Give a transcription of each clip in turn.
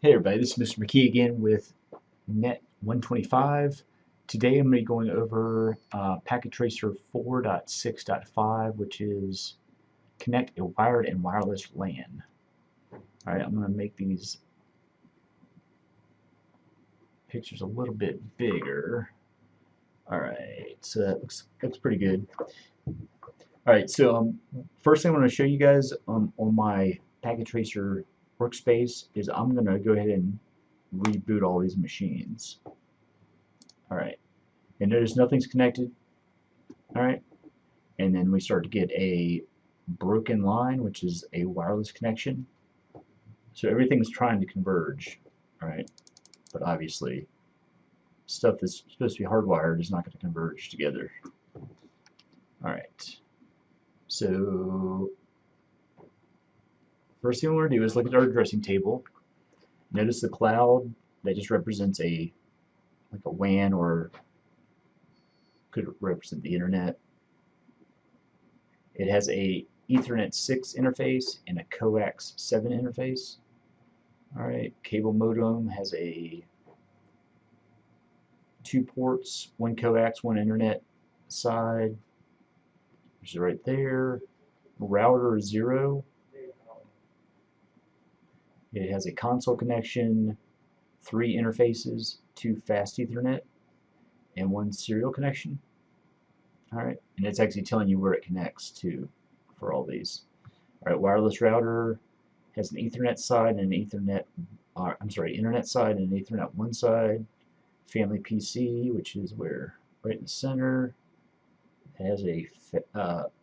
Hey everybody, this is Mr. McKee again with Net 125. Today I'm going to be going over Packet Tracer 4.6.5, which is connect a wired and wireless LAN. Alright, I'm going to make these pictures a little bit bigger. Alright, so that looks pretty good. Alright, so first thing I want to show you guys on my Packet Tracer workspace is I'm going to go ahead and reboot all these machines. Alright, and notice nothing's connected. Alright, and then we start to get a broken line, which is a wireless connection. So everything's trying to converge. Alright, but obviously stuff that's supposed to be hardwired is not going to converge together. Alright, so first thing we want to do is look at our addressing table. Notice the cloud that just represents like a WAN, or could represent the internet. It has a Ethernet 6 interface and a coax 7 interface. Alright, cable modem has two ports, one coax, one internet side, which is right there. Router 0. It has a console connection, 3 interfaces, 2 fast Ethernet, and 1 serial connection. Alright, and it's actually telling you where it connects to for all these. Alright, wireless router has an Ethernet side and an internet side and an Ethernet 1 side. Family PC, which is where right in the center, has a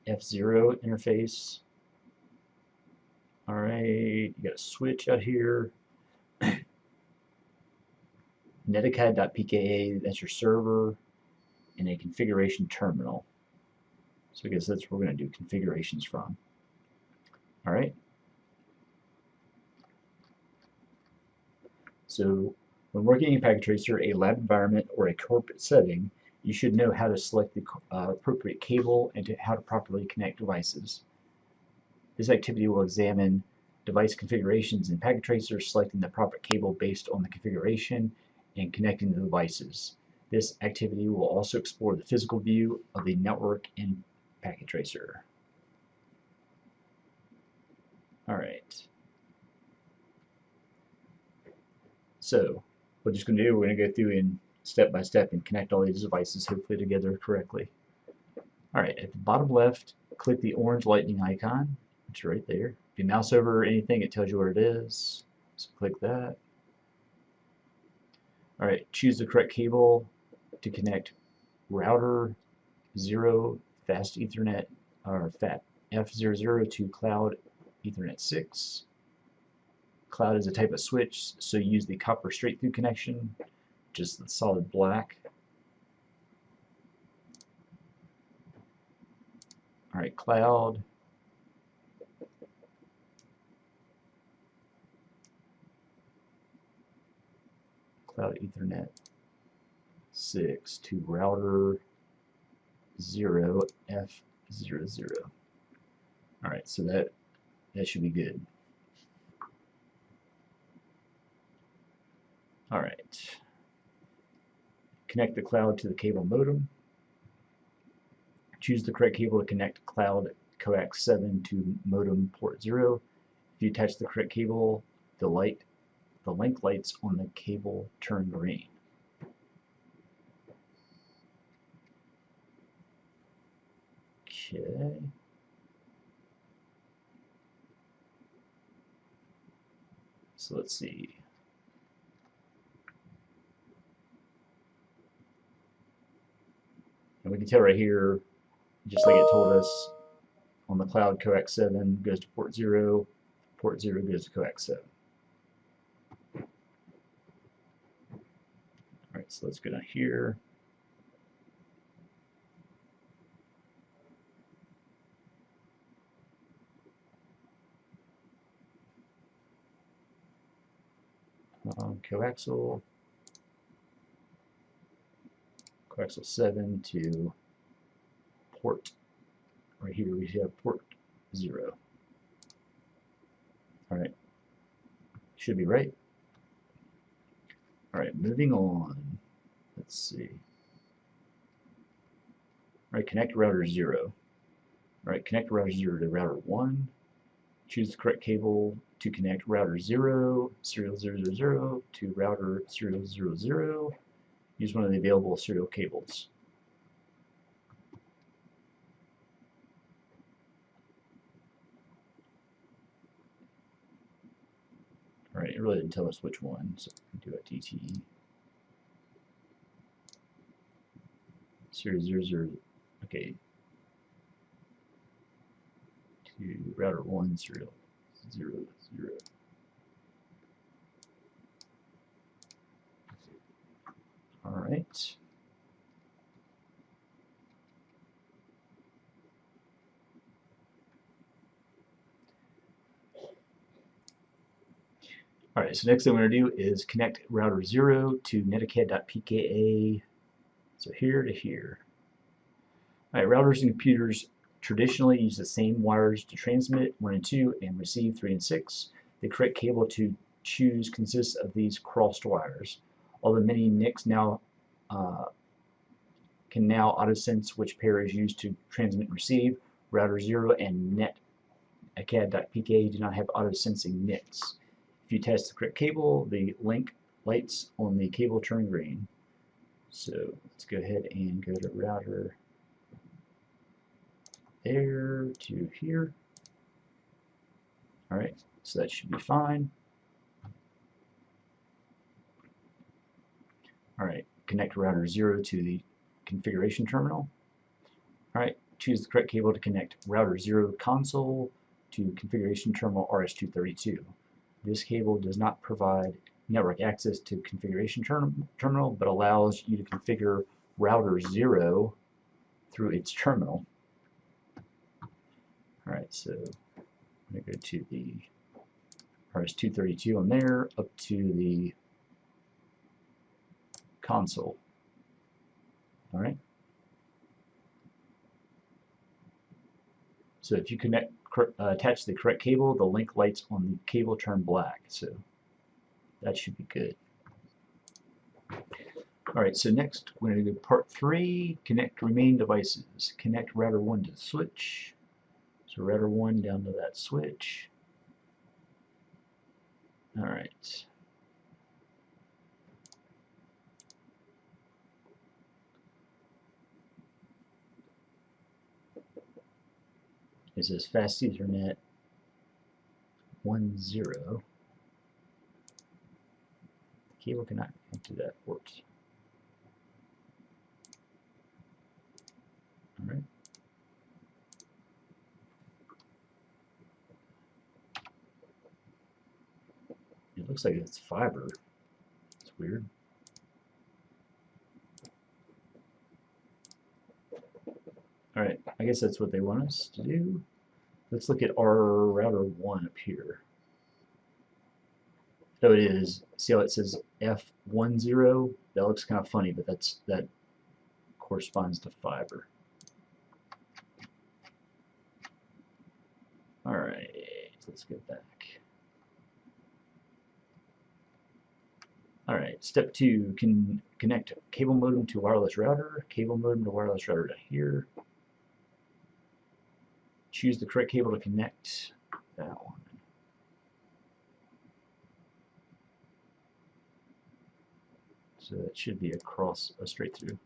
F0 interface. Alright, you got a switch out here. netacad.pka, that's your server, and a configuration terminal. So I guess that's where we're going to do configurations from. Alright. So when working in Packet Tracer, a lab environment, or a corporate setting, you should know how to select the appropriate cable and how to properly connect devices. This activity will examine device configurations in Packet Tracer, selecting the proper cable based on the configuration and connecting the devices. This activity will also explore the physical view of the network in Packet Tracer. Alright. So, we're just going to do, we're going to go through and step by step and connect all these devices hopefully together correctly. Alright, at the bottom left, click the orange lightning icon, which is right there. If you mouse over anything, it tells you where it is. So click that. Alright, choose the correct cable to connect router 0 fast Ethernet, or F00 to cloud Ethernet 6. Cloud is a type of switch, so use the copper straight through connection, just the solid black. Alright, cloud. Cloud Ethernet 6 to router 0 F00. Alright, so that should be good. Alright. Connect the cloud to the cable modem. Choose the correct cable to connect cloud coax 7 to modem port 0. If you attach the correct cable, the link lights on the cable turn green. Okay. So let's see. And we can tell right here, just like it told us, on the cloud coax 7 goes to port 0 goes to coax 7. Alright, so let's go down here. Coaxial 7 to port. Right here we have port 0. Alright, should be right. Alright, moving on. Let's see. Alright, connect router 0. Alright, connect router 0 to router 1. Choose the correct cable to connect router 0, serial 000 to router 000. Use one of the available serial cables. Alright, it really didn't tell us which one, so we can do a DTE. Serial 00, okay. To router 1, serial 00. Alright. Alright, so next thing we're going to do is connect router 0 to netacad.pka. So here to here. Alright, routers and computers traditionally use the same wires to transmit 1 and 2 and receive 3 and 6. The correct cable to choose consists of these crossed wires. Although many NICs can now auto-sense which pair is used to transmit and receive, router 0 and netacad.pka do not have auto-sensing NICs. If you test the correct cable, the link lights on the cable turn green. So let's go ahead and go to router there to here. Alright, so that should be fine. Alright, connect router 0 to the configuration terminal. Alright, choose the correct cable to connect router 0 console to configuration terminal RS-232. This cable does not provide network access to configuration terminal, but allows you to configure router 0 through its terminal. Alright, so I'm going to go to the RS-232 on there, up to the console. Alright. So if you attach the correct cable, the link lights on the cable turn black. So that should be good. Alright, so next we're going to do part 3, connect remaining devices. Connect router 1 to the switch. So router 1 down to that switch. Alright. It says fast Ethernet 10. Cable cannot connect to that port. Alright. It looks like it's fiber. It's weird. Alright, I guess that's what they want us to do. Let's look at our router 1 up here. So it is, see how it says F10? That looks kind of funny, but that corresponds to fiber. Alright, let's get back. Alright, step 2, can connect cable modem to wireless router, cable modem to wireless router to here. Choose the correct cable to connect that one. So it should be across a straight through.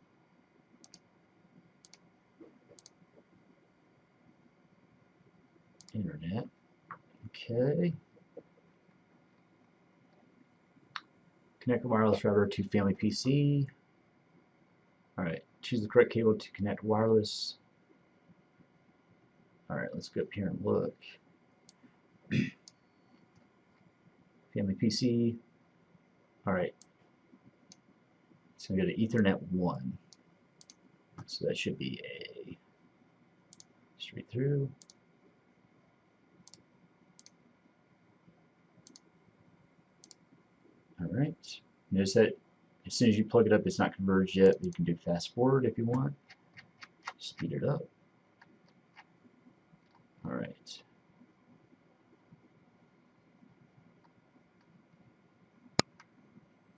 Internet. Okay. Connect a wireless router to family PC. Alright, choose the correct cable to connect wireless. Alright, let's go up here and look. Family PC. Alright. So we go to Ethernet 1. So that should be a straight through. Alright. Notice that as soon as you plug it up, it's not converged yet. You can do fast forward if you want. Speed it up. Alright.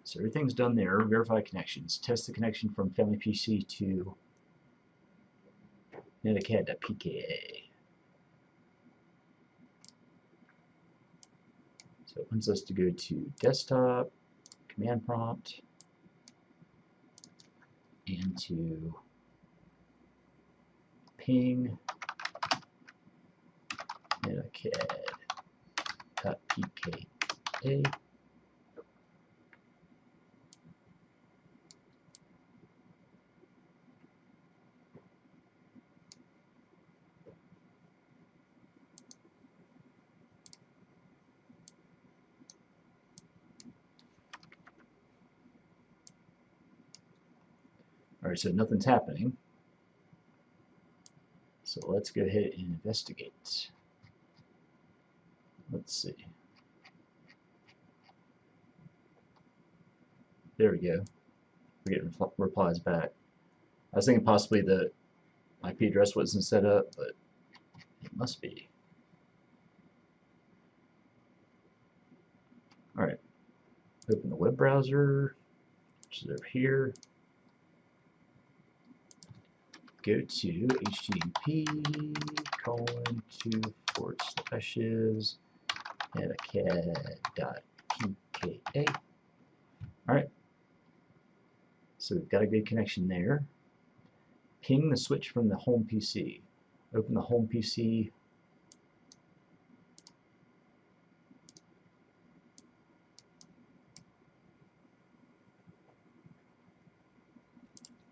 So everything's done there. Verify connections. Test the connection from family PC to netacad.pka. So it wants us to go to desktop, command prompt, and to ping netacad.pka. Alright, so nothing's happening. So let's go ahead and investigate. Let's see. There we go. We're getting replies back. I was thinking possibly the IP address wasn't set up, but it must be. Alright. Open the web browser, which is over here. Go to http://netacad.pka. Alright. So we've got a good connection there. Ping the switch from the home PC. Open the home PC.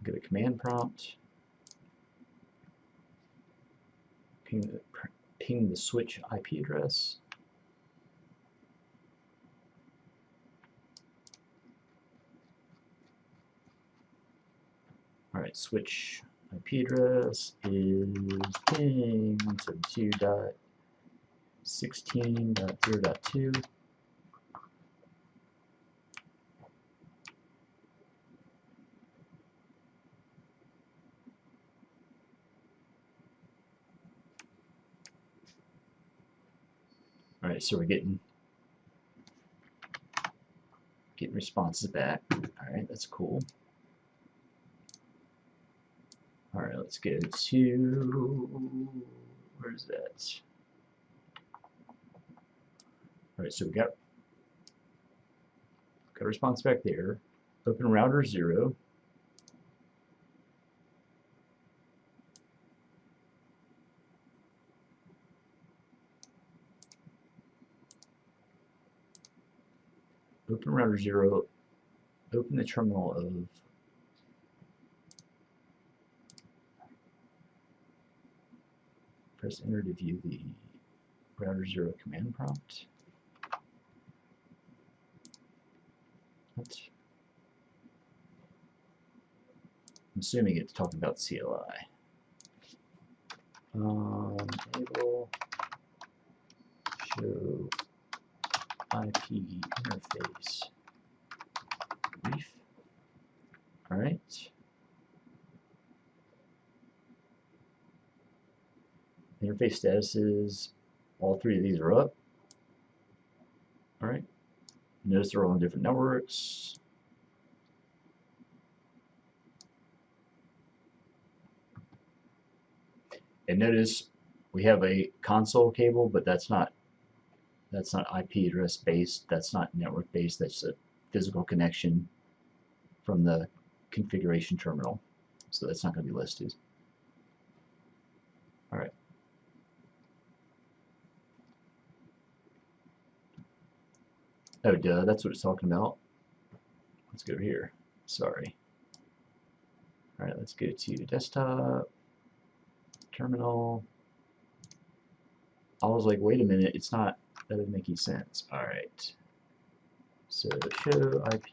Go to command prompt. Ping the switch IP address. Alright, switch IP address is ping 172.16.0.2. Alright, so we're getting responses back. Alright, that's cool. Alright, let's go to, where's that? Alright, so we got a response back there. Open router 0. Open router 0. Open the terminal of press enter to view the router 0 command prompt. I'm assuming it's talking about CLI. Enable show IP interface brief. Alright. Interface status is all three of these are up. Alright. Notice they're all on different networks. And notice we have a console cable, but that's not IP address based, that's not network based, that's a physical connection from the configuration terminal. So that's not going to be listed. Alright. Oh duh, that's what it's talking about. Let's go here. Sorry. Alright, let's go to desktop, terminal. I was like, wait a minute, it's not, that doesn't make any sense. Alright. So show IP.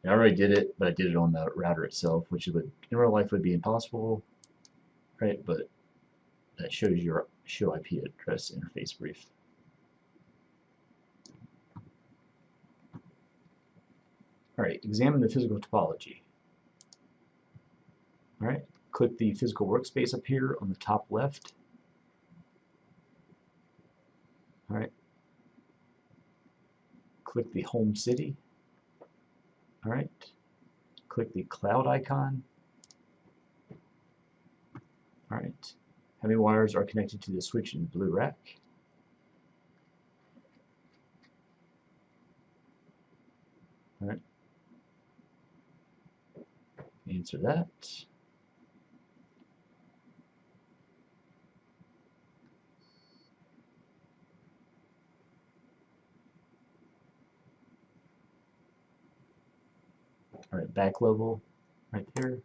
I already did it, but I did it on the router itself, which would in real life would be impossible, right? But that shows your show IP address interface brief. Alright, examine the physical topology. Alright, click the physical workspace up here on the top left. Alright, click the home city. All right, click the cloud icon. All right, how many wires are connected to the switch in the blue rack? All right, answer that. All right, back level right there.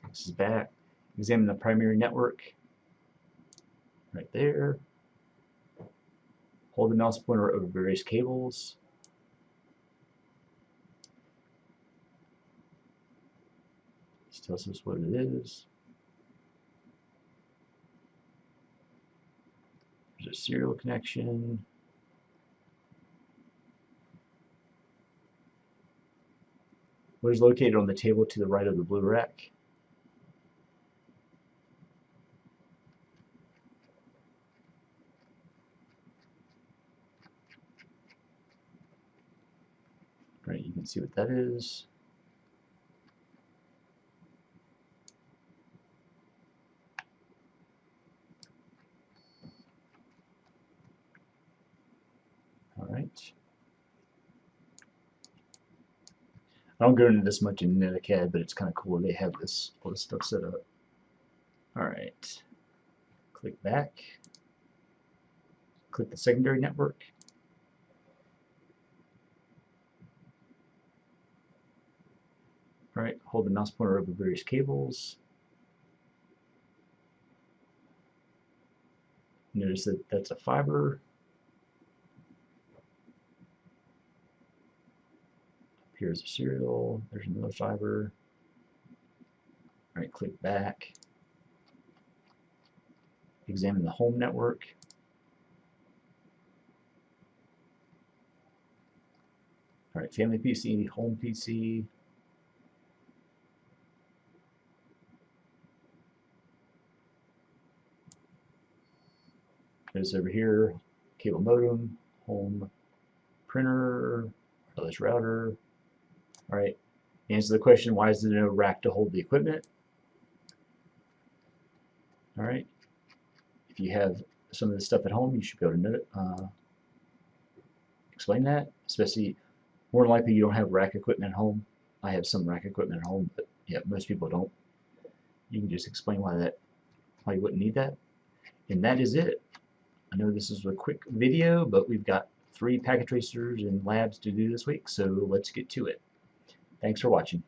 This is back. Examine the primary network right there. Hold the mouse pointer over various cables. This tells us what it is. There's a serial connection. What is located on the table to the right of the blue rack? Right, you can see what that is. All right. I don't go into this much in netacad, but it's kind of cool they have this all this stuff set up. All right. Click back. Click the secondary network. All right. Hold the mouse pointer over various cables. Notice that that's a fiber. Here's a serial. There's another fiber. All right, click back. Examine the home network. All right, family PC, home PC. Notice over here, cable modem, home printer, wireless router. All right, answer the question, why is there no rack to hold the equipment? All right, if you have some of this stuff at home, you should be able to know, explain that, especially more than likely you don't have rack equipment at home. I have some rack equipment at home, but yeah, most people don't. You can just explain why you wouldn't need that. And that is it. I know this is a quick video, but we've got 3 packet tracers and labs to do this week, so let's get to it. Thanks for watching.